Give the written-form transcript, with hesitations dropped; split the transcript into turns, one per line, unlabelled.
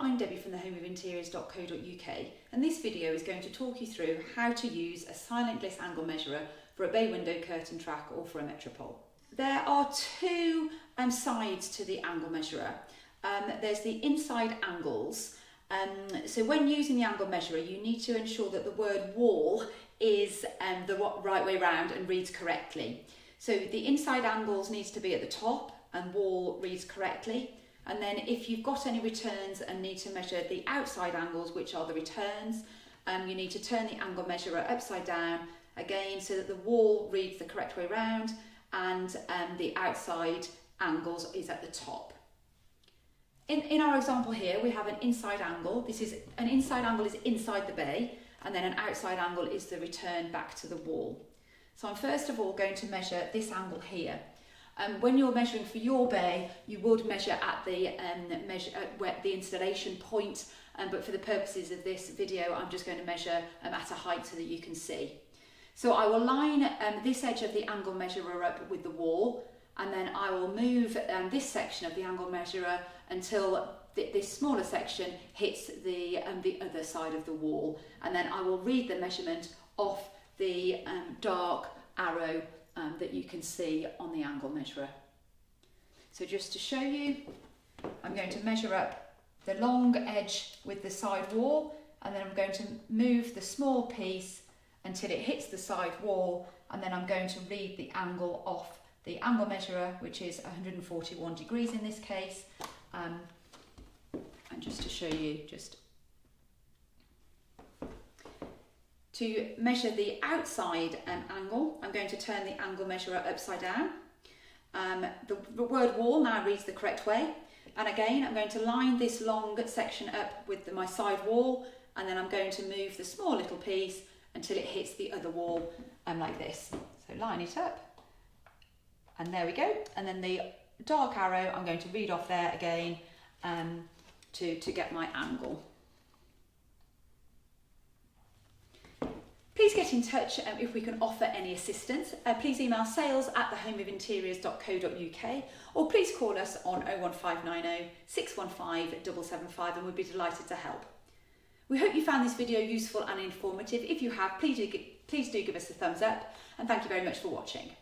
I'm Debbie from thehomeofinteriors.co.uk, and this video is going to talk you through how to use a Silent Gliss angle measurer for a bay window curtain track or for a metropole. There are two sides to the angle measurer. There's the inside angles. So when using the angle measurer, you need to ensure that the word wall is the right way round and reads correctly. So the inside angles needs to be at the top and wall reads correctly. And then if you've got any returns and need to measure the outside angles, which are the returns, you need to turn the angle measurer upside down again so that the wall reads the correct way round and the outside angles is at the top. In our example here, we have an inside angle. An inside angle is inside the bay, and then an outside angle is the return back to the wall. So I'm first of all going to measure this angle here. When you're measuring for your bay, you would measure at the installation point, but for the purposes of this video, I'm just going to measure at a height so that you can see. So I will line this edge of the angle measurer up with the wall, and then I will move this section of the angle measurer until this smaller section hits the other side of the wall, and then I will read the measurement off the dark arrow that you can see on the angle measurer. So just to show you, I'm going to measure up the long edge with the side wall, and then I'm going to move the small piece until it hits the side wall, and then I'm going to read the angle off the angle measurer, which is 141 degrees in this case. And just to show you, to measure the outside angle, I'm going to turn the angle measurer upside down. The word wall now reads the correct way. And again, I'm going to line this long section up with my side wall, and then I'm going to move the small little piece until it hits the other wall like this. So line it up, and there we go. And then the dark arrow, I'm going to read off there again to get my angle. Please get in touch if we can offer any assistance. Please email sales@thehomeofinteriors.co.uk, or please call us on 01590 615 775 and we'd be delighted to help. We hope you found this video useful and informative. If you have, please do give us a thumbs up, and thank you very much for watching.